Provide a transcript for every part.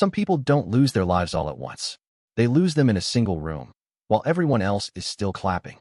Some people don't lose their lives all at once. They lose them in a single room, while everyone else is still clapping.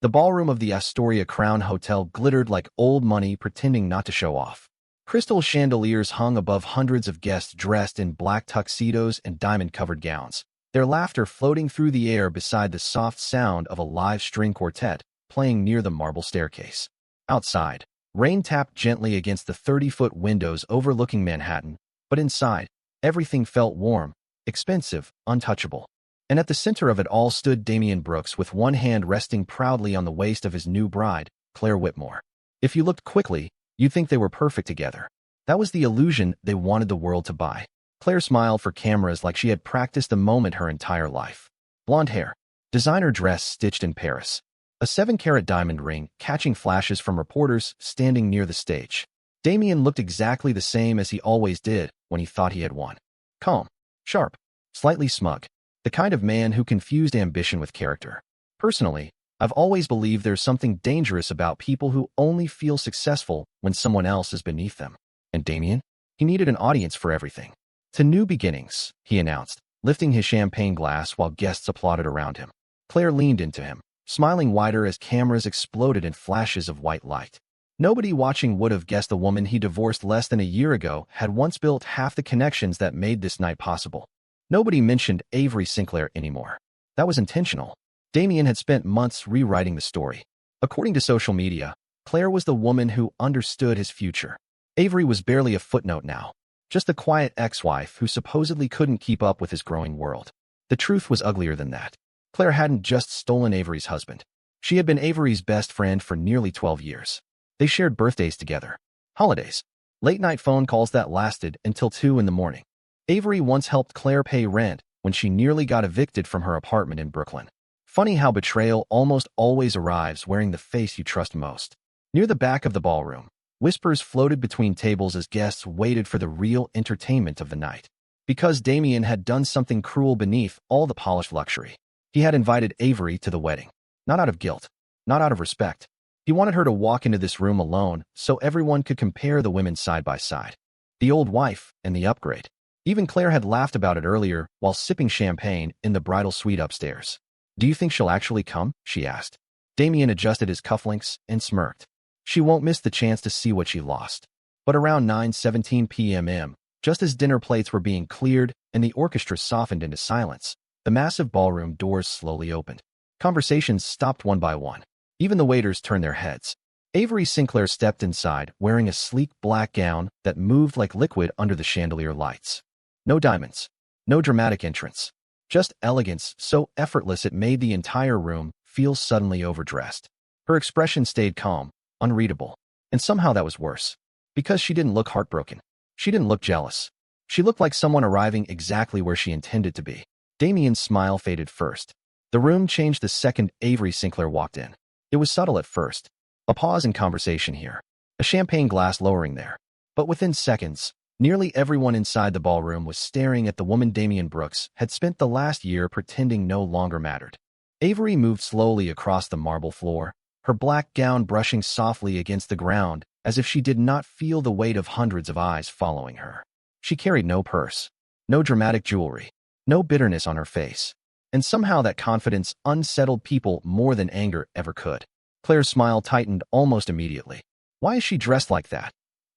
The ballroom of the Astoria Crown Hotel glittered like old money pretending not to show off. Crystal chandeliers hung above hundreds of guests dressed in black tuxedos and diamond-covered gowns, their laughter floating through the air beside the soft sound of a live string quartet playing near the marble staircase. Outside, rain tapped gently against the 30-foot windows overlooking Manhattan, but inside, everything felt warm, expensive, untouchable. And at the center of it all stood Damian Brooks with one hand resting proudly on the waist of his new bride, Claire Whitmore. If you looked quickly, you'd think they were perfect together. That was the illusion they wanted the world to buy. Claire smiled for cameras like she had practiced the moment her entire life. Blonde hair, designer dress stitched in Paris, a 7-carat diamond ring catching flashes from reporters standing near the stage. Damian looked exactly the same as he always did when he thought he had won. Calm, sharp, slightly smug. The kind of man who confused ambition with character. Personally, I've always believed there's something dangerous about people who only feel successful when someone else is beneath them. And Damian? He needed an audience for everything. To new beginnings, he announced, lifting his champagne glass while guests applauded around him. Claire leaned into him, smiling wider as cameras exploded in flashes of white light. Nobody watching would have guessed the woman he divorced less than a year ago had once built half the connections that made this night possible. Nobody mentioned Avery Sinclair anymore. That was intentional. Damian had spent months rewriting the story. According to social media, Claire was the woman who understood his future. Avery was barely a footnote now, just a quiet ex-wife who supposedly couldn't keep up with his growing world. The truth was uglier than that. Claire hadn't just stolen Avery's husband. She had been Avery's best friend for nearly 12 years. They shared birthdays together, holidays, late-night phone calls that lasted until 2 in the morning. Avery once helped Claire pay rent when she nearly got evicted from her apartment in Brooklyn. Funny how betrayal almost always arrives wearing the face you trust most. Near the back of the ballroom, whispers floated between tables as guests waited for the real entertainment of the night. Because Damian had done something cruel beneath all the polished luxury. He had invited Avery to the wedding. Not out of guilt, not out of respect. He wanted her to walk into this room alone so everyone could compare the women side by side. The old wife and the upgrade. Even Claire had laughed about it earlier while sipping champagne in the bridal suite upstairs. "Do you think she'll actually come?" she asked. Damian adjusted his cufflinks and smirked. She won't miss the chance to see what she lost. But around 9:17 p.m., just as dinner plates were being cleared and the orchestra softened into silence, the massive ballroom doors slowly opened. Conversations stopped one by one. Even the waiters turned their heads. Avery Sinclair stepped inside, wearing a sleek black gown that moved like liquid under the chandelier lights. No diamonds, no dramatic entrance, just elegance so effortless it made the entire room feel suddenly overdressed. Her expression stayed calm, unreadable, and somehow that was worse. Because she didn't look heartbroken. She didn't look jealous. She looked like someone arriving exactly where she intended to be. Damian's smile faded first. The room changed the second Avery Sinclair walked in. It was subtle at first. A pause in conversation here. A champagne glass lowering there. But within seconds, nearly everyone inside the ballroom was staring at the woman Damian Brooks had spent the last year pretending no longer mattered. Avery moved slowly across the marble floor, her black gown brushing softly against the ground as if she did not feel the weight of hundreds of eyes following her. She carried no purse, no dramatic jewelry, no bitterness on her face. And somehow that confidence unsettled people more than anger ever could. Claire's smile tightened almost immediately. "Why is she dressed like that?"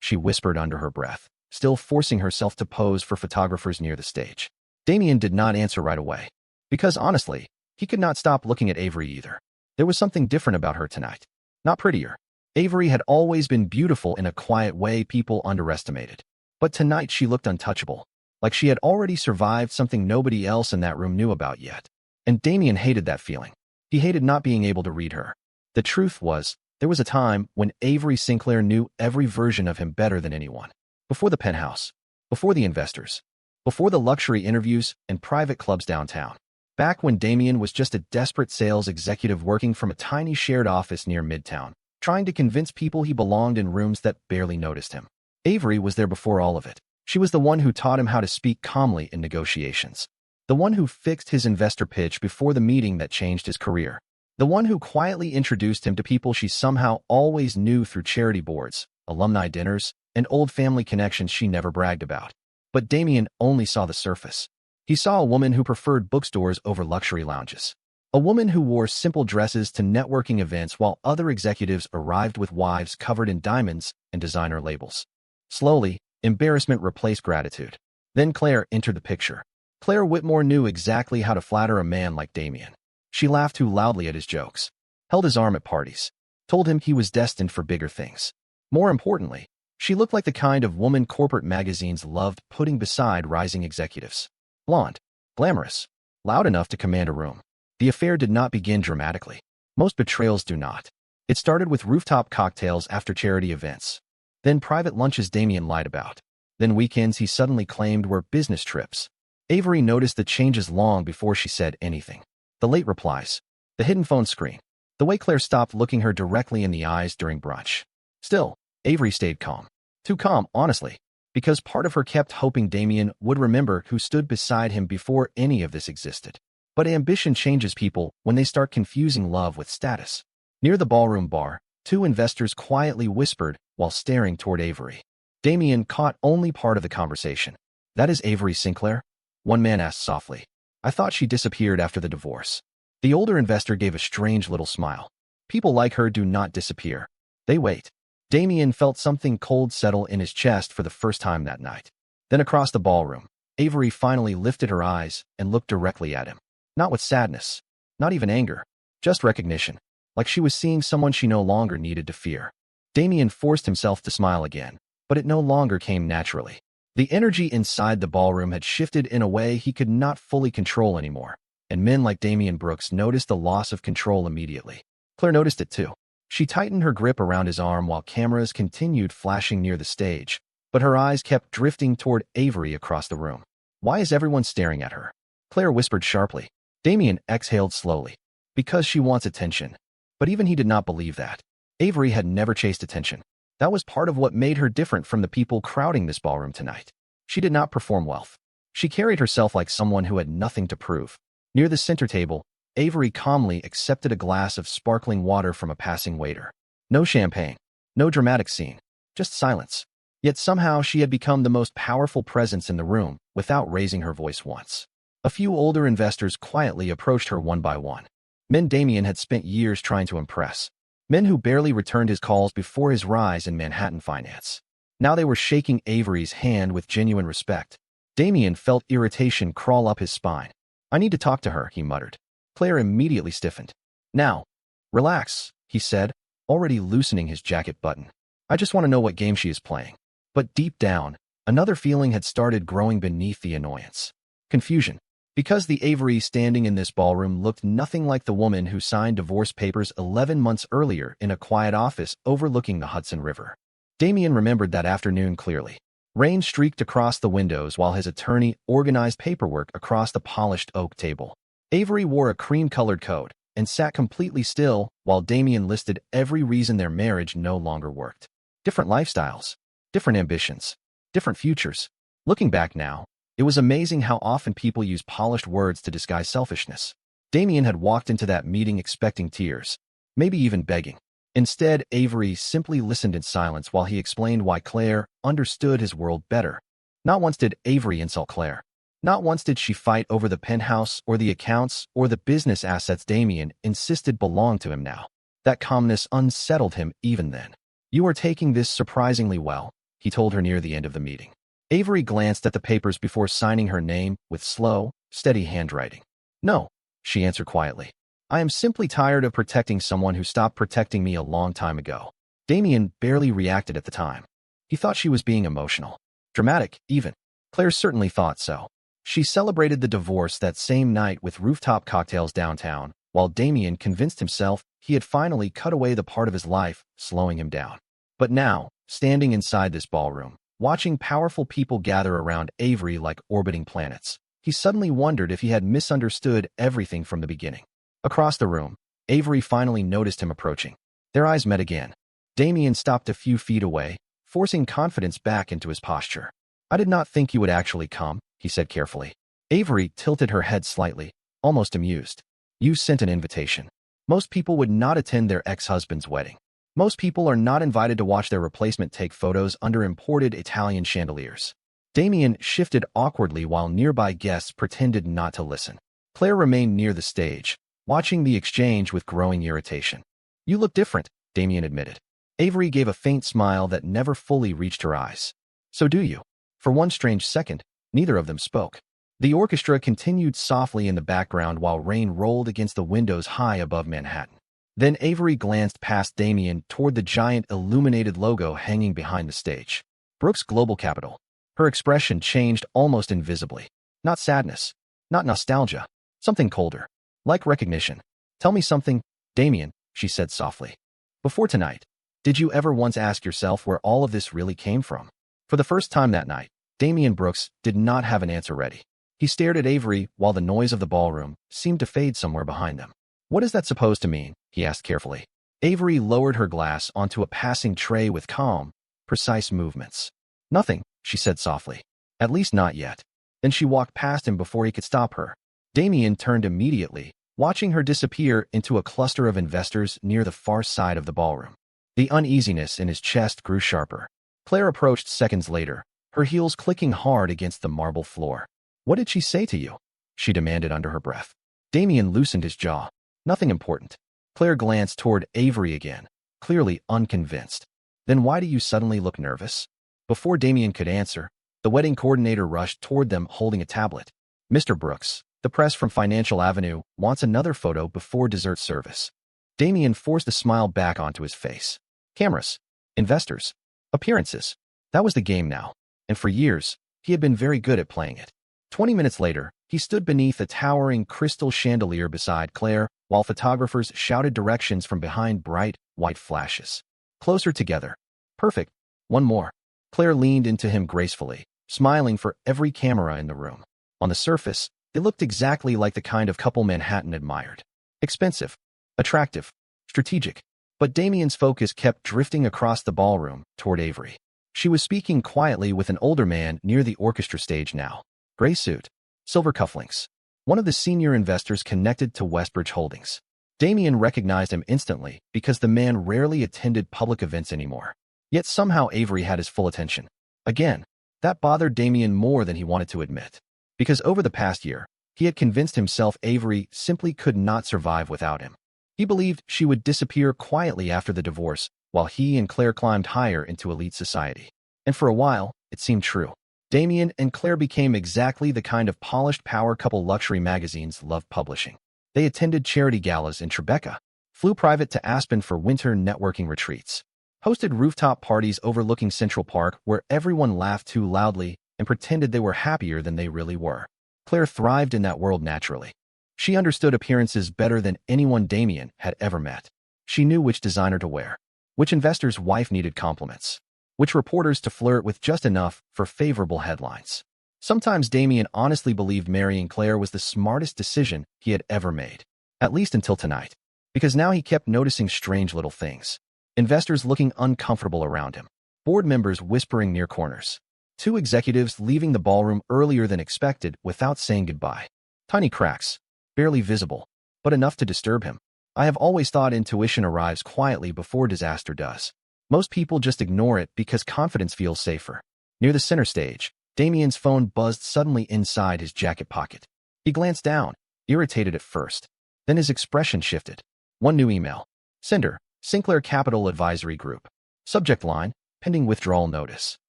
she whispered under her breath, still forcing herself to pose for photographers near the stage. Damian did not answer right away. Because honestly, he could not stop looking at Avery either. There was something different about her tonight. Not prettier. Avery had always been beautiful in a quiet way people underestimated. But tonight she looked untouchable, like she had already survived something nobody else in that room knew about yet. And Damian hated that feeling. He hated not being able to read her. The truth was, there was a time when Avery Sinclair knew every version of him better than anyone. Before the penthouse, before the investors, before the luxury interviews and private clubs downtown. Back when Damian was just a desperate sales executive working from a tiny shared office near Midtown, trying to convince people he belonged in rooms that barely noticed him. Avery was there before all of it. She was the one who taught him how to speak calmly in negotiations. The one who fixed his investor pitch before the meeting that changed his career. The one who quietly introduced him to people she somehow always knew through charity boards, alumni dinners, and old family connections she never bragged about. But Damien only saw the surface. He saw a woman who preferred bookstores over luxury lounges. A woman who wore simple dresses to networking events while other executives arrived with wives covered in diamonds and designer labels. Slowly, embarrassment replaced gratitude. Then Claire entered the picture. Claire Whitmore knew exactly how to flatter a man like Damien. She laughed too loudly at his jokes, held his arm at parties, told him he was destined for bigger things. More importantly, she looked like the kind of woman corporate magazines loved putting beside rising executives. Blonde, glamorous, loud enough to command a room. The affair did not begin dramatically. Most betrayals do not. It started with rooftop cocktails after charity events. Then private lunches Damien lied about. Then weekends he suddenly claimed were business trips. Avery noticed the changes long before she said anything. The late replies. The hidden phone screen. The way Claire stopped looking her directly in the eyes during brunch. Still, Avery stayed calm. Too calm, honestly, because part of her kept hoping Damien would remember who stood beside him before any of this existed. But ambition changes people when they start confusing love with status. Near the ballroom bar, two investors quietly whispered while staring toward Avery. Damien caught only part of the conversation. That is Avery Sinclair? One man asked softly. I thought she disappeared after the divorce. The older investor gave a strange little smile. People like her do not disappear. They wait. Damien felt something cold settle in his chest for the first time that night. Then across the ballroom, Avery finally lifted her eyes and looked directly at him. Not with sadness, not even anger, just recognition, like she was seeing someone she no longer needed to fear. Damien forced himself to smile again, but it no longer came naturally. The energy inside the ballroom had shifted in a way he could not fully control anymore, and men like Damien Brooks noticed the loss of control immediately. Claire noticed it too. She tightened her grip around his arm while cameras continued flashing near the stage, but her eyes kept drifting toward Avery across the room. Why is everyone staring at her? Claire whispered sharply. Damien exhaled slowly. Because she wants attention. But even he did not believe that. Avery had never chased attention. That was part of what made her different from the people crowding this ballroom tonight. She did not perform wealth. She carried herself like someone who had nothing to prove. Near the center table, Avery calmly accepted a glass of sparkling water from a passing waiter. No champagne. No dramatic scene. Just silence. Yet somehow she had become the most powerful presence in the room without raising her voice once. A few older investors quietly approached her one by one. Men Damien had spent years trying to impress. Men who barely returned his calls before his rise in Manhattan finance. Now they were shaking Avery's hand with genuine respect. Damien felt irritation crawl up his spine. I need to talk to her, he muttered. Claire immediately stiffened. Now, relax, he said, already loosening his jacket button. I just want to know what game she is playing. But deep down, another feeling had started growing beneath the annoyance. Confusion. Because the Avery standing in this ballroom looked nothing like the woman who signed divorce papers 11 months earlier in a quiet office overlooking the Hudson River. Damien remembered that afternoon clearly. Rain streaked across the windows while his attorney organized paperwork across the polished oak table. Avery wore a cream-colored coat and sat completely still while Damien listed every reason their marriage no longer worked. Different lifestyles, different ambitions, different futures. Looking back now, it was amazing how often people use polished words to disguise selfishness. Damien had walked into that meeting expecting tears, maybe even begging. Instead, Avery simply listened in silence while he explained why Claire understood his world better. Not once did Avery insult Claire. Not once did she fight over the penthouse or the accounts or the business assets Damien insisted belonged to him now. That calmness unsettled him even then. You are taking this surprisingly well, he told her near the end of the meeting. Avery glanced at the papers before signing her name with slow, steady handwriting. No, she answered quietly. I am simply tired of protecting someone who stopped protecting me a long time ago. Damien barely reacted at the time. He thought she was being emotional. Dramatic, even. Claire certainly thought so. She celebrated the divorce that same night with rooftop cocktails downtown, while Damien convinced himself he had finally cut away the part of his life, slowing him down. But now, standing inside this ballroom, watching powerful people gather around Avery like orbiting planets, he suddenly wondered if he had misunderstood everything from the beginning. Across the room, Avery finally noticed him approaching. Their eyes met again. Damien stopped a few feet away, forcing confidence back into his posture. I did not think you would actually come, he said carefully. Avery tilted her head slightly, almost amused. You sent an invitation. Most people would not attend their ex-husband's wedding. Most people are not invited to watch their replacement take photos under imported Italian chandeliers. Damien shifted awkwardly while nearby guests pretended not to listen. Claire remained near the stage, watching the exchange with growing irritation. "You look different," Damien admitted. Avery gave a faint smile that never fully reached her eyes. "So do you." For one strange second, neither of them spoke. The orchestra continued softly in the background while rain rolled against the windows high above Manhattan. Then Avery glanced past Damien toward the giant illuminated logo hanging behind the stage. Brooks Global Capital. Her expression changed almost invisibly. Not sadness, not nostalgia, something colder. Like recognition. "Tell me something, Damien," she said softly. "Before tonight, did you ever once ask yourself where all of this really came from?" For the first time that night, Damien Brooks did not have an answer ready. He stared at Avery while the noise of the ballroom seemed to fade somewhere behind them. "What is that supposed to mean?" he asked carefully. Avery lowered her glass onto a passing tray with calm, precise movements. "Nothing," she said softly. "At least not yet." Then she walked past him before he could stop her. Damien turned immediately, watching her disappear into a cluster of investors near the far side of the ballroom. The uneasiness in his chest grew sharper. Claire approached seconds later, her heels clicking hard against the marble floor. "What did she say to you?" she demanded under her breath. Damien loosened his jaw. "Nothing important." Claire glanced toward Avery again, clearly unconvinced. "Then why do you suddenly look nervous?" Before Damien could answer, the wedding coordinator rushed toward them holding a tablet. "Mr. Brooks, the press from Financial Avenue wants another photo before dessert service." Damien forced a smile back onto his face. Cameras, investors, appearances. That was the game now, and for years, he had been very good at playing it. 20 minutes later, he stood beneath a towering crystal chandelier beside Claire, while photographers shouted directions from behind bright, white flashes. "Closer together. Perfect. One more." Claire leaned into him gracefully, smiling for every camera in the room. On the surface, they looked exactly like the kind of couple Manhattan admired. Expensive, attractive, strategic. But Damien's focus kept drifting across the ballroom toward Avery. She was speaking quietly with an older man near the orchestra stage now. Gray suit, silver cufflinks. One of the senior investors connected to Westbridge Holdings. Damien recognized him instantly because the man rarely attended public events anymore. Yet somehow Avery had his full attention. Again, that bothered Damien more than he wanted to admit. Because over the past year, he had convinced himself Avery simply could not survive without him. He believed she would disappear quietly after the divorce, while he and Claire climbed higher into elite society. And for a while, it seemed true. Damien and Claire became exactly the kind of polished power couple luxury magazines loved publishing. They attended charity galas in Tribeca, flew private to Aspen for winter networking retreats, hosted rooftop parties overlooking Central Park where everyone laughed too loudly and pretended they were happier than they really were. Claire thrived in that world naturally. She understood appearances better than anyone Damien had ever met. She knew which designer to wear, which investor's wife needed compliments, which reporters to flirt with just enough for favorable headlines. Sometimes Damien honestly believed marrying Claire was the smartest decision he had ever made, at least until tonight, because now he kept noticing strange little things. Investors looking uncomfortable around him, board members whispering near corners, two executives leaving the ballroom earlier than expected without saying goodbye. Tiny cracks, barely visible, but enough to disturb him. I have always thought intuition arrives quietly before disaster does. Most people just ignore it because confidence feels safer. Near the center stage, Damien's phone buzzed suddenly inside his jacket pocket. He glanced down, irritated at first. Then his expression shifted. One new email. Sender, Sinclair Capital Advisory Group. Subject line, pending withdrawal notice.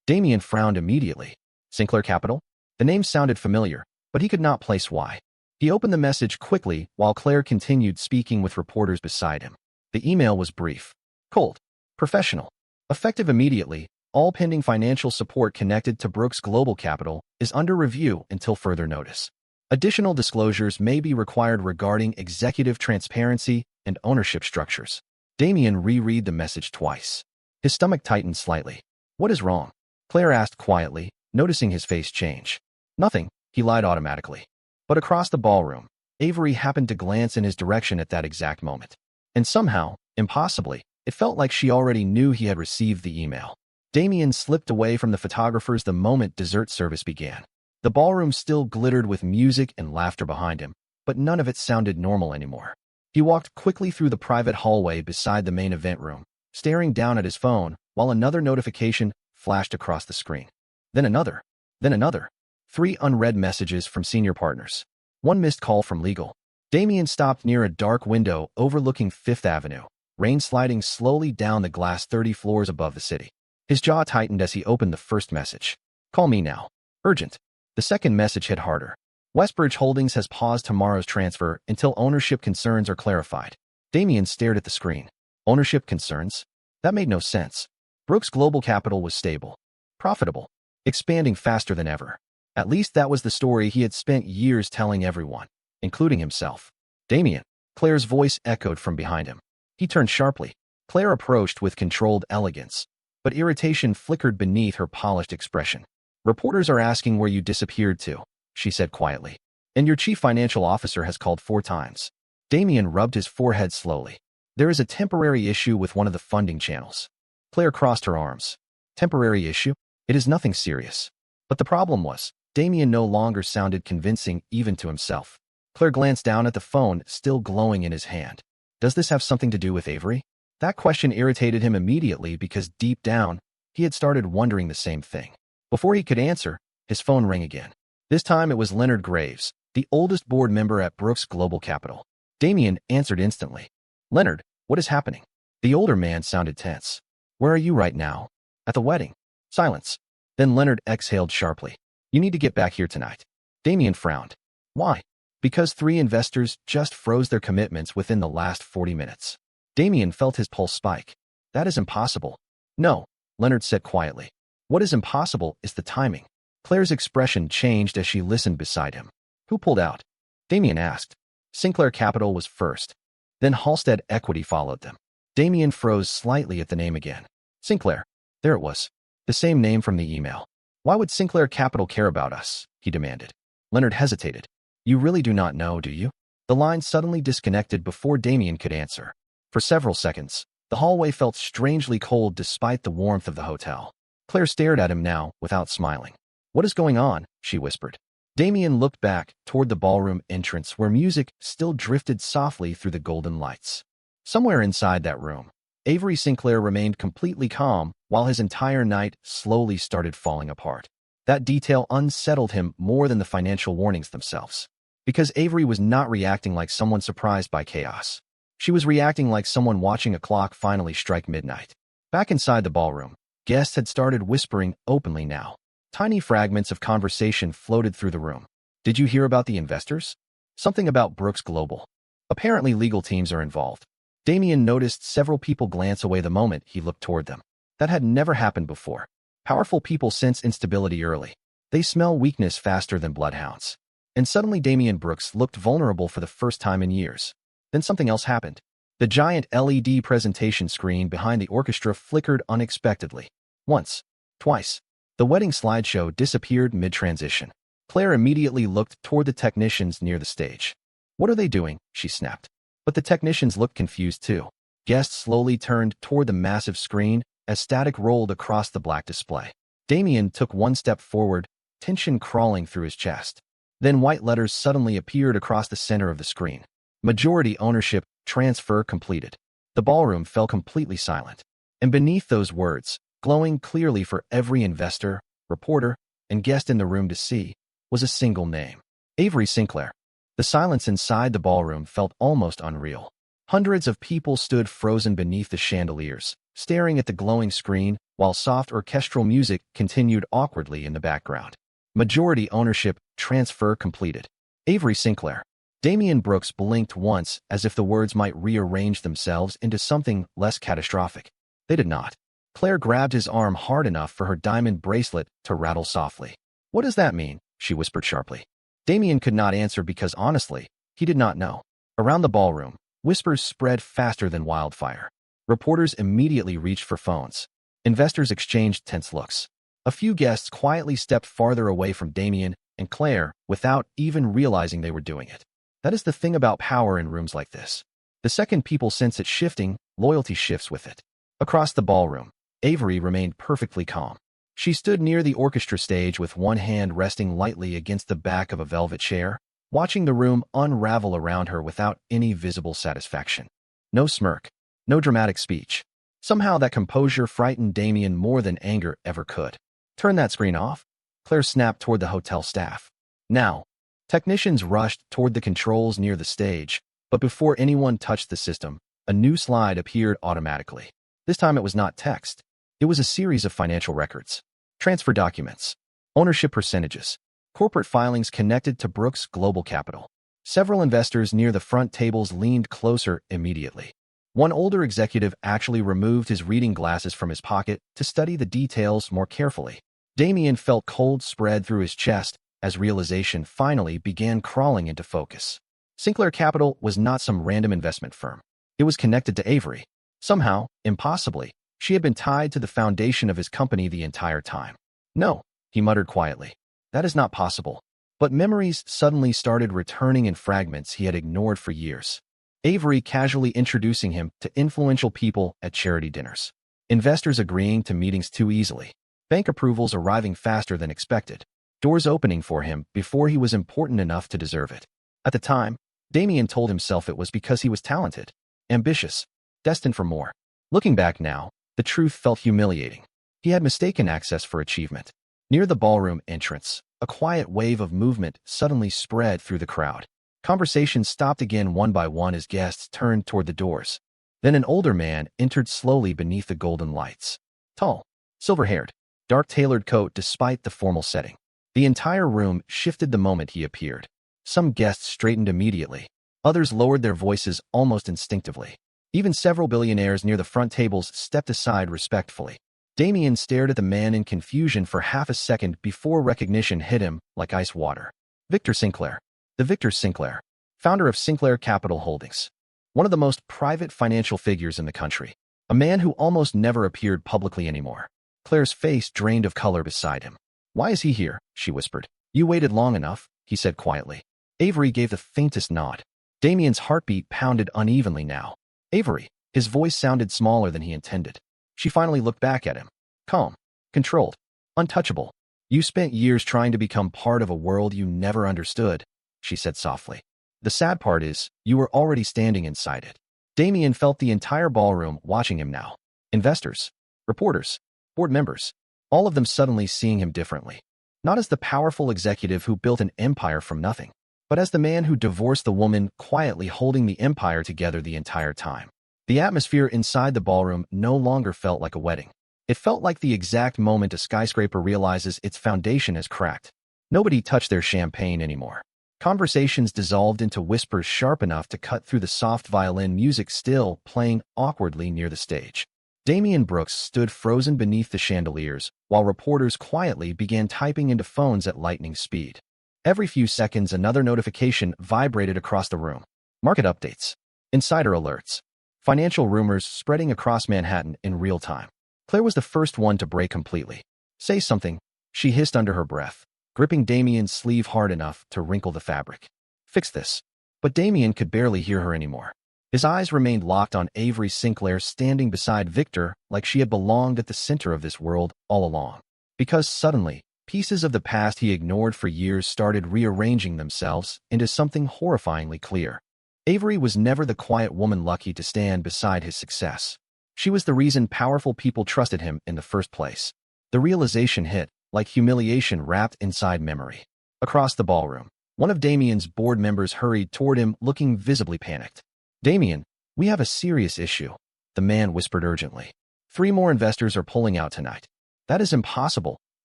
Damien frowned immediately. Sinclair Capital? The name sounded familiar, but he could not place why. He opened the message quickly while Claire continued speaking with reporters beside him. The email was brief, cold, professional, effective immediately. All pending financial support connected to Brooks Global Capital is under review until further notice. Additional disclosures may be required regarding executive transparency and ownership structures. Damien reread the message twice. His stomach tightened slightly. What is wrong? Claire asked quietly, noticing his face change. Nothing, he lied automatically. But across the ballroom, Avery happened to glance in his direction at that exact moment. And somehow, impossibly, it felt like she already knew he had received the email. Damien slipped away from the photographers the moment dessert service began. The ballroom still glittered with music and laughter behind him, but none of it sounded normal anymore. He walked quickly through the private hallway beside the main event room, staring down at his phone while another notification flashed across the screen. Then another. Then another. 3 unread messages from senior partners. 1 missed call from legal. Damien stopped near a dark window overlooking Fifth Avenue, rain sliding slowly down the glass 30 floors above the city. His jaw tightened as he opened the first message. Call me now. Urgent. The second message hit harder. Westbridge Holdings has paused tomorrow's transfer until ownership concerns are clarified. Damien stared at the screen. Ownership concerns? That made no sense. Brooks Global Capital was stable, profitable, expanding faster than ever. At least that was the story he had spent years telling everyone, including himself. Damien. Claire's voice echoed from behind him. He turned sharply. Claire approached with controlled elegance, but irritation flickered beneath her polished expression. Reporters are asking where you disappeared to, she said quietly. And your chief financial officer has called 4 times. Damien rubbed his forehead slowly. There is a temporary issue with one of the funding channels. Claire crossed her arms. Temporary issue? It is nothing serious. But the problem was, Damien no longer sounded convincing even to himself. Claire glanced down at the phone, still glowing in his hand. Does this have something to do with Avery? That question irritated him immediately because deep down, he had started wondering the same thing. Before he could answer, his phone rang again. This time it was Leonard Graves, the oldest board member at Brooks Global Capital. Damien answered instantly. Leonard, what is happening? The older man sounded tense. Where are you right now? At the wedding. Silence. Then Leonard exhaled sharply. You need to get back here tonight. Damien frowned. Why? Because 3 investors just froze their commitments within the last 40 minutes. Damien felt his pulse spike. That is impossible. No, Leonard said quietly. What is impossible is the timing. Claire's expression changed as she listened beside him. Who pulled out? Damien asked. Sinclair Capital was first. Then Halstead Equity followed them. Damien froze slightly at the name again. Sinclair. There it was. The same name from the email. Why would Sinclair Capital care about us? He demanded. Leonard hesitated. You really do not know, do you? The line suddenly disconnected before Damien could answer. For several seconds, the hallway felt strangely cold despite the warmth of the hotel. Claire stared at him now, without smiling. What is going on? She whispered. Damien looked back toward the ballroom entrance where music still drifted softly through the golden lights. Somewhere inside that room, Avery Sinclair remained completely calm while his entire night slowly started falling apart. That detail unsettled him more than the financial warnings themselves. Because Avery was not reacting like someone surprised by chaos. She was reacting like someone watching a clock finally strike midnight. Back inside the ballroom, guests had started whispering openly now. Tiny fragments of conversation floated through the room. Did you hear about the investors? Something about Brooks Global. Apparently legal teams are involved. Damien noticed several people glance away the moment he looked toward them. That had never happened before. Powerful people sense instability early. They smell weakness faster than bloodhounds. And suddenly Damien Brooks looked vulnerable for the first time in years. Then something else happened. The giant LED presentation screen behind the orchestra flickered unexpectedly. Once. Twice. The wedding slideshow disappeared mid-transition. Claire immediately looked toward the technicians near the stage. What are they doing? She snapped. But the technicians looked confused too. Guests slowly turned toward the massive screen as static rolled across the black display. Damien took one step forward, tension crawling through his chest. Then white letters suddenly appeared across the center of the screen. Majority ownership transfer completed. The ballroom fell completely silent. And beneath those words, glowing clearly for every investor, reporter, and guest in the room to see, was a single name. Avery Sinclair. The silence inside the ballroom felt almost unreal. Hundreds of people stood frozen beneath the chandeliers, staring at the glowing screen, while soft orchestral music continued awkwardly in the background. Majority ownership transfer completed. Avery Sinclair. Damien Brooks blinked once as if the words might rearrange themselves into something less catastrophic. They did not. Claire grabbed his arm hard enough for her diamond bracelet to rattle softly. What does that mean? She whispered sharply. Damien could not answer because honestly, he did not know. Around the ballroom, whispers spread faster than wildfire. Reporters immediately reached for phones. Investors exchanged tense looks. A few guests quietly stepped farther away from Damien and Claire without even realizing they were doing it. That is the thing about power in rooms like this. The second people sense it shifting, loyalty shifts with it. Across the ballroom, Avery remained perfectly calm. She stood near the orchestra stage with one hand resting lightly against the back of a velvet chair, watching the room unravel around her without any visible satisfaction. No smirk, no dramatic speech. Somehow that composure frightened Damien more than anger ever could. Turn that screen off? Claire snapped toward the hotel staff. Now, technicians rushed toward the controls near the stage, but before anyone touched the system, a new slide appeared automatically. This time it was not text. It was a series of financial records, transfer documents, ownership percentages, corporate filings connected to Brooks Global Capital. Several investors near the front tables leaned closer immediately. One older executive actually removed his reading glasses from his pocket to study the details more carefully. Damien felt cold spread through his chest as realization finally began crawling into focus. Sinclair Capital was not some random investment firm. It was connected to Avery. Somehow, impossibly, she had been tied to the foundation of his company the entire time. No, he muttered quietly. That is not possible. But memories suddenly started returning in fragments he had ignored for years. Avery casually introducing him to influential people at charity dinners. Investors agreeing to meetings too easily. Bank approvals arriving faster than expected. Doors opening for him before he was important enough to deserve it. At the time, Damien told himself it was because he was talented, ambitious, destined for more. Looking back now, the truth felt humiliating. He had mistaken access for achievement. Near the ballroom entrance, a quiet wave of movement suddenly spread through the crowd. Conversations stopped again one by one as guests turned toward the doors. Then an older man entered slowly beneath the golden lights. Tall, silver-haired, dark-tailored coat despite the formal setting. The entire room shifted the moment he appeared. Some guests straightened immediately. Others lowered their voices almost instinctively. Even several billionaires near the front tables stepped aside respectfully. Damien stared at the man in confusion for half a second before recognition hit him like ice water. Victor Sinclair. The Victor Sinclair, founder of Sinclair Capital Holdings. One of the most private financial figures in the country. A man who almost never appeared publicly anymore. Claire's face drained of color beside him. Why is he here? She whispered. You waited long enough, he said quietly. Avery gave the faintest nod. Damien's heartbeat pounded unevenly now. Avery. His voice sounded smaller than he intended. She finally looked back at him. Calm, controlled, untouchable. You spent years trying to become part of a world you never understood, she said softly. The sad part is, you were already standing inside it. Damien felt the entire ballroom watching him now. Investors, reporters, board members, all of them suddenly seeing him differently. Not as the powerful executive who built an empire from nothing, but as the man who divorced the woman quietly holding the empire together the entire time. The atmosphere inside the ballroom no longer felt like a wedding. It felt like the exact moment a skyscraper realizes its foundation has cracked. Nobody touched their champagne anymore. Conversations dissolved into whispers sharp enough to cut through the soft violin music still playing awkwardly near the stage. Damien Brooks stood frozen beneath the chandeliers, while reporters quietly began typing into phones at lightning speed. Every few seconds, another notification vibrated across the room. Market updates, insider alerts, financial rumors spreading across Manhattan in real time. Claire was the first one to break completely. Say something, she hissed under her breath, gripping Damien's sleeve hard enough to wrinkle the fabric. Fix this. But Damien could barely hear her anymore. His eyes remained locked on Avery Sinclair standing beside Victor like she had belonged at the center of this world all along. Because suddenly, pieces of the past he ignored for years started rearranging themselves into something horrifyingly clear. Avery was never the quiet woman lucky to stand beside his success. She was the reason powerful people trusted him in the first place. The realization hit, like humiliation wrapped inside memory. Across the ballroom, one of Damien's board members hurried toward him looking visibly panicked. Damien, we have a serious issue, the man whispered urgently. 3 more investors are pulling out tonight. That is impossible,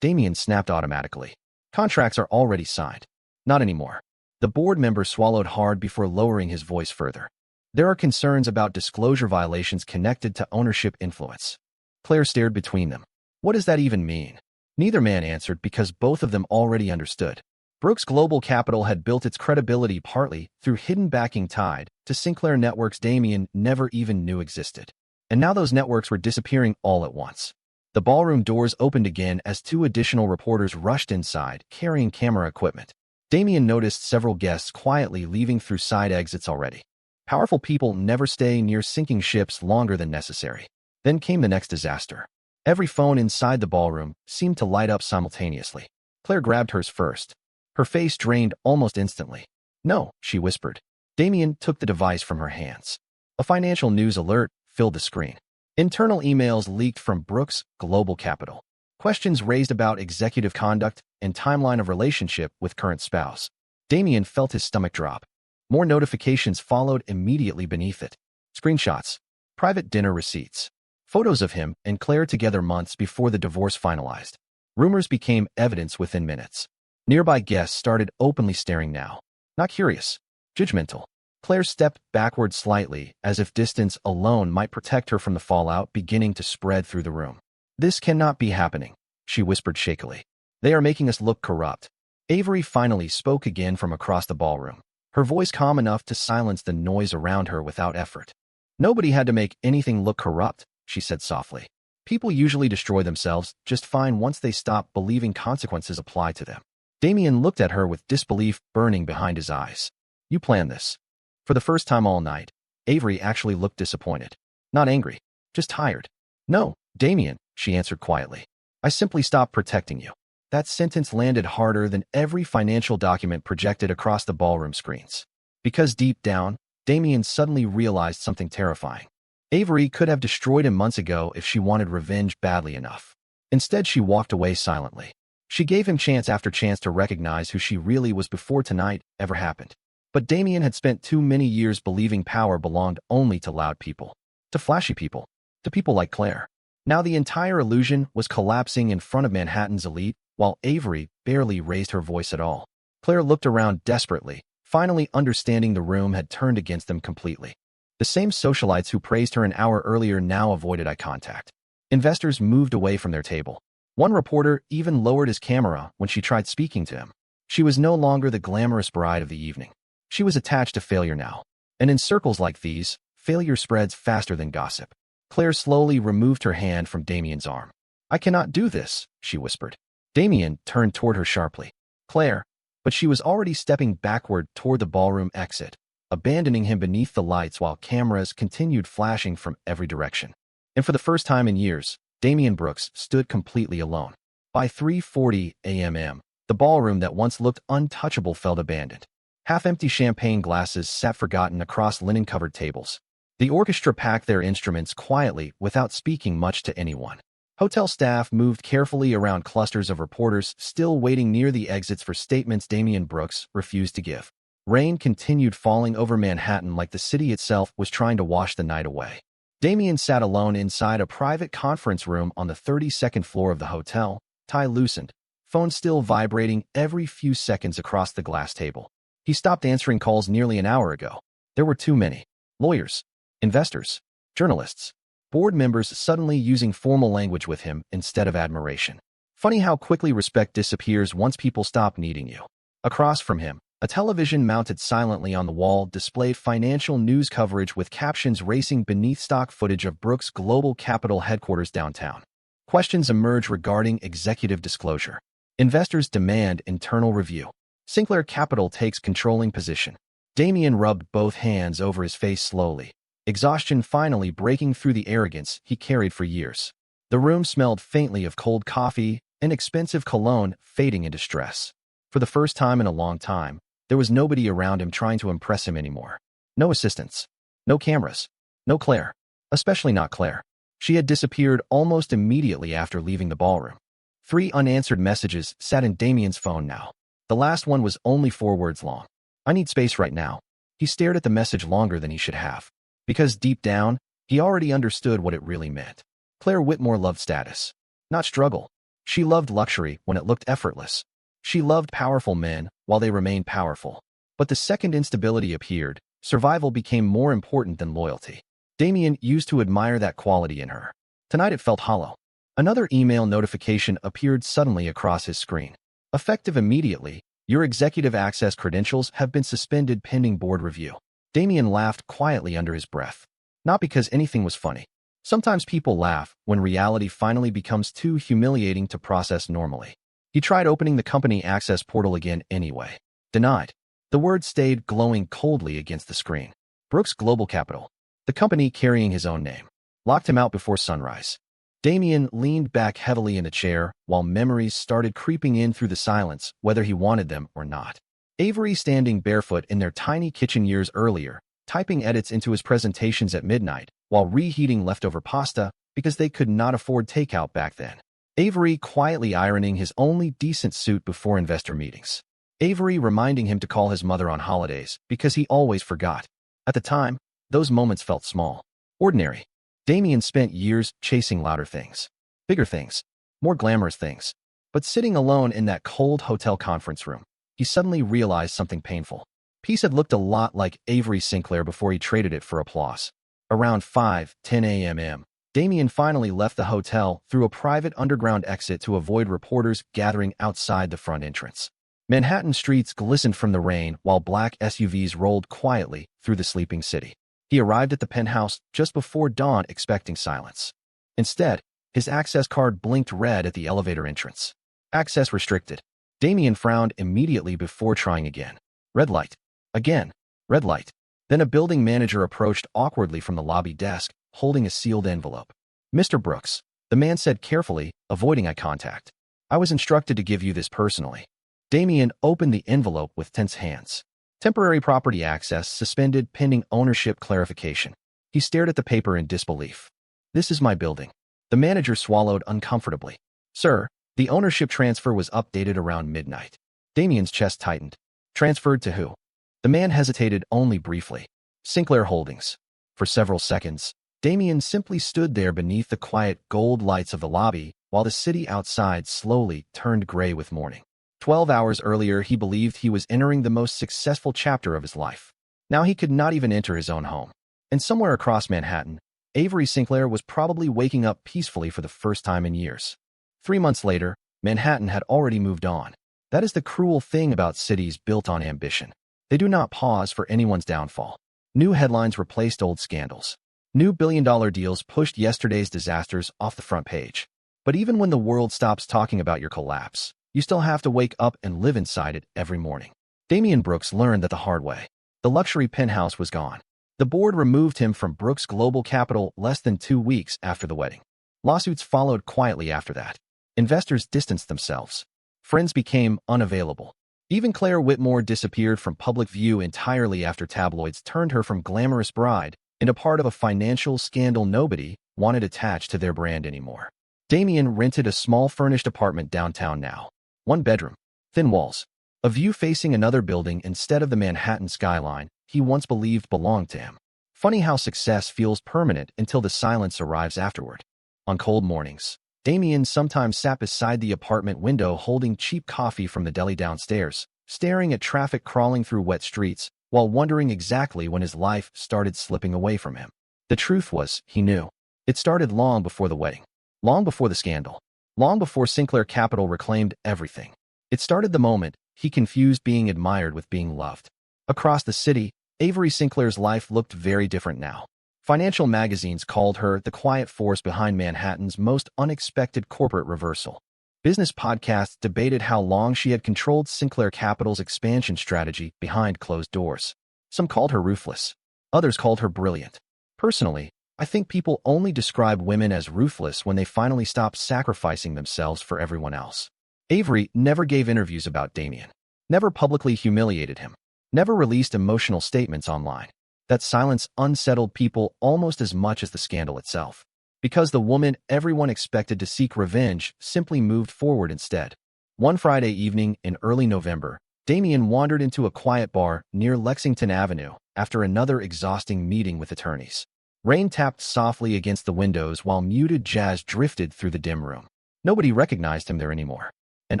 Damien snapped automatically. Contracts are already signed. Not anymore. The board member swallowed hard before lowering his voice further. There are concerns about disclosure violations connected to ownership influence. Claire stared between them. What does that even mean? Neither man answered because both of them already understood. Brooks Global Capital had built its credibility partly through hidden backing tied to Sinclair networks Damien never even knew existed. And now those networks were disappearing all at once. The ballroom doors opened again as 2 additional reporters rushed inside, carrying camera equipment. Damien noticed several guests quietly leaving through side exits already. Powerful people never stay near sinking ships longer than necessary. Then came the next disaster. Every phone inside the ballroom seemed to light up simultaneously. Claire grabbed hers first. Her face drained almost instantly. No, she whispered. Damien took the device from her hands. A financial news alert filled the screen. Internal emails leaked from Brooks Global Capital. Questions raised about executive conduct, and timeline of relationship with current spouse. Damien felt his stomach drop. More notifications followed immediately beneath it. Screenshots, private dinner receipts, photos of him and Claire together months before the divorce finalized. Rumors became evidence within minutes. Nearby guests started openly staring now. Not curious, judgmental. Claire stepped backward slightly, as if distance alone might protect her from the fallout beginning to spread through the room. "This cannot be happening," she whispered shakily. "They are making us look corrupt." Avery finally spoke again from across the ballroom, her voice calm enough to silence the noise around her without effort. "Nobody had to make anything look corrupt," she said softly. "People usually destroy themselves just fine once they stop believing consequences apply to them." Damien looked at her with disbelief burning behind his eyes. "You planned this?" For the first time all night, Avery actually looked disappointed. Not angry, just tired. "No, Damien," she answered quietly. "I simply stopped protecting you." That sentence landed harder than every financial document projected across the ballroom screens. Because deep down, Damien suddenly realized something terrifying. Avery could have destroyed him months ago if she wanted revenge badly enough. Instead, she walked away silently. She gave him chance after chance to recognize who she really was before tonight ever happened. But Damien had spent too many years believing power belonged only to loud people, to flashy people, to people like Claire. Now the entire illusion was collapsing in front of Manhattan's elite, while Avery barely raised her voice at all. Claire looked around desperately, finally understanding the room had turned against them completely. The same socialites who praised her an hour earlier now avoided eye contact. Investors moved away from their table. One reporter even lowered his camera when she tried speaking to him. She was no longer the glamorous bride of the evening. She was attached to failure now. And in circles like these, failure spreads faster than gossip. Claire slowly removed her hand from Damien's arm. "I cannot do this," she whispered. Damien turned toward her sharply. "Claire," but she was already stepping backward toward the ballroom exit, abandoning him beneath the lights while cameras continued flashing from every direction. And for the first time in years, Damien Brooks stood completely alone. By 3:40 a.m., the ballroom that once looked untouchable felt abandoned. Half-empty champagne glasses sat forgotten across linen-covered tables. The orchestra packed their instruments quietly without speaking much to anyone. Hotel staff moved carefully around clusters of reporters still waiting near the exits for statements Damien Brooks refused to give. Rain continued falling over Manhattan like the city itself was trying to wash the night away. Damien sat alone inside a private conference room on the 32nd floor of the hotel, tie loosened, phone still vibrating every few seconds across the glass table. He stopped answering calls nearly an hour ago. There were too many. Lawyers, investors, journalists, board members suddenly using formal language with him instead of admiration. Funny how quickly respect disappears once people stop needing you. Across from him, a television mounted silently on the wall displayed financial news coverage with captions racing beneath stock footage of Brooks' global capital headquarters downtown. Questions emerge regarding executive disclosure. Investors demand internal review. Sinclair Capital takes controlling position. Damien rubbed both hands over his face slowly, exhaustion finally breaking through the arrogance he carried for years. The room smelled faintly of cold coffee and expensive cologne fading into stress. For the first time in a long time, there was nobody around him trying to impress him anymore. No assistants, no cameras, no Claire, especially not Claire. She had disappeared almost immediately after leaving the ballroom. 3 unanswered messages sat in Damien's phone now. The last one was only 4 words long. "I need space right now." He stared at the message longer than he should have, because deep down, he already understood what it really meant. Claire Whitmore loved status, not struggle. She loved luxury when it looked effortless. She loved powerful men while they remained powerful. But the second instability appeared, survival became more important than loyalty. Damien used to admire that quality in her. Tonight it felt hollow. Another email notification appeared suddenly across his screen. Effective immediately, your executive access credentials have been suspended pending board review. Damien laughed quietly under his breath. Not because anything was funny. Sometimes people laugh when reality finally becomes too humiliating to process normally. He tried opening the company access portal again anyway. Denied. The word stayed glowing coldly against the screen. Brooks Global Capital, the company carrying his own name, locked him out before sunrise. Damien leaned back heavily in a chair while memories started creeping in through the silence, whether he wanted them or not. Avery standing barefoot in their tiny kitchen years earlier, typing edits into his presentations at midnight while reheating leftover pasta because they could not afford takeout back then. Avery quietly ironing his only decent suit before investor meetings. Avery reminding him to call his mother on holidays because he always forgot. At the time, those moments felt small, ordinary. Damien spent years chasing louder things, bigger things, more glamorous things. But sitting alone in that cold hotel conference room, he suddenly realized something painful. Peace had looked a lot like Avery Sinclair before he traded it for applause. Around 5:10 a.m., Damien finally left the hotel through a private underground exit to avoid reporters gathering outside the front entrance. Manhattan streets glistened from the rain while black SUVs rolled quietly through the sleeping city. He arrived at the penthouse just before dawn, expecting silence. Instead, his access card blinked red at the elevator entrance. Access restricted. Damien frowned immediately before trying again. Red light. Again. Red light. Then a building manager approached awkwardly from the lobby desk, holding a sealed envelope. "Mr. Brooks," the man said carefully, avoiding eye contact. "I was instructed to give you this personally." Damien opened the envelope with tense hands. Temporary property access suspended pending ownership clarification. He stared at the paper in disbelief. "This is my building." The manager swallowed uncomfortably. "Sir, the ownership transfer was updated around midnight." Damien's chest tightened. "Transferred to who?" The man hesitated only briefly. "Sinclair Holdings." For several seconds, Damien simply stood there beneath the quiet gold lights of the lobby while the city outside slowly turned gray with morning. 12 hours earlier, he believed he was entering the most successful chapter of his life. Now he could not even enter his own home. And somewhere across Manhattan, Avery Sinclair was probably waking up peacefully for the first time in years. 3 months later, Manhattan had already moved on. That is the cruel thing about cities built on ambition. They do not pause for anyone's downfall. New headlines replaced old scandals. New billion-dollar deals pushed yesterday's disasters off the front page. But even when the world stops talking about your collapse, you still have to wake up and live inside it every morning. Damien Brooks learned that the hard way. The luxury penthouse was gone. The board removed him from Brooks Global Capital less than 2 weeks after the wedding. Lawsuits followed quietly after that. Investors distanced themselves. Friends became unavailable. Even Claire Whitmore disappeared from public view entirely after tabloids turned her from glamorous bride into part of a financial scandal nobody wanted attached to their brand anymore. Damien rented a small furnished apartment downtown now. 1 bedroom, thin walls, a view facing another building instead of the Manhattan skyline he once believed belonged to him. Funny how success feels permanent until the silence arrives afterward. On cold mornings, Damien sometimes sat beside the apartment window holding cheap coffee from the deli downstairs, staring at traffic crawling through wet streets, while wondering exactly when his life started slipping away from him. The truth was, he knew. It started long before the wedding, long before the scandal, long before Sinclair Capital reclaimed everything. It started the moment he confused being admired with being loved. Across the city, Avery Sinclair's life looked very different now. Financial magazines called her the quiet force behind Manhattan's most unexpected corporate reversal. Business podcasts debated how long she had controlled Sinclair Capital's expansion strategy behind closed doors. Some called her ruthless. Others called her brilliant. Personally, I think people only describe women as ruthless when they finally stop sacrificing themselves for everyone else. Avery never gave interviews about Damien, never publicly humiliated him, never released emotional statements online. That silence unsettled people almost as much as the scandal itself. Because the woman everyone expected to seek revenge simply moved forward instead. One Friday evening in early November, Damien wandered into a quiet bar near Lexington Avenue after another exhausting meeting with attorneys. Rain tapped softly against the windows while muted jazz drifted through the dim room. Nobody recognized him there anymore. And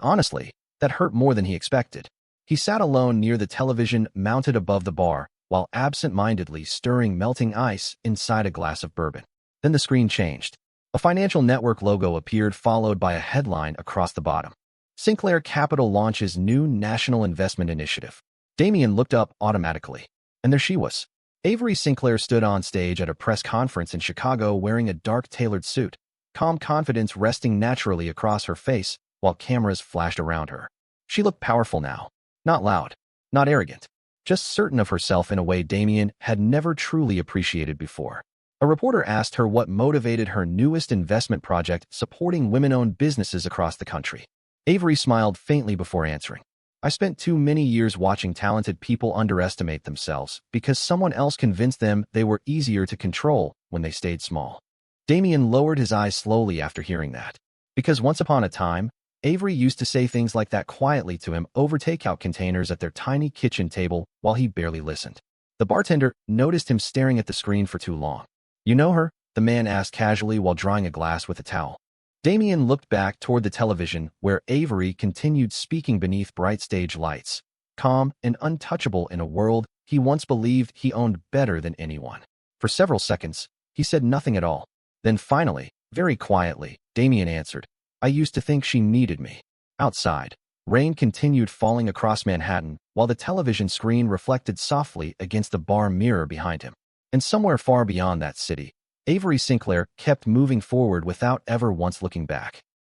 honestly, that hurt more than he expected. He sat alone near the television mounted above the bar, while absent-mindedly stirring melting ice inside a glass of bourbon. Then the screen changed. A financial network logo appeared, followed by a headline across the bottom. Sinclair Capital launches new national investment initiative. Damien looked up automatically. And there she was. Avery Sinclair stood on stage at a press conference in Chicago wearing a dark tailored suit, calm confidence resting naturally across her face while cameras flashed around her. She looked powerful now. Not loud. Not arrogant. Just certain of herself in a way Damien had never truly appreciated before. A reporter asked her what motivated her newest investment project supporting women-owned businesses across the country. Avery smiled faintly before answering. "I spent too many years watching talented people underestimate themselves because someone else convinced them they were easier to control when they stayed small." Damien lowered his eyes slowly after hearing that. Because once upon a time, Avery used to say things like that quietly to him over takeout containers at their tiny kitchen table while he barely listened. The bartender noticed him staring at the screen for too long. "You know her?" the man asked casually while drying a glass with a towel. Damien looked back toward the television where Avery continued speaking beneath bright stage lights, calm and untouchable in a world he once believed he owned better than anyone. For several seconds, he said nothing at all. Then finally, very quietly, Damien answered, "I used to think she needed me." Outside, rain continued falling across Manhattan while the television screen reflected softly against the bar mirror behind him. And somewhere far beyond that city, Avery Sinclair kept moving forward without ever once looking back.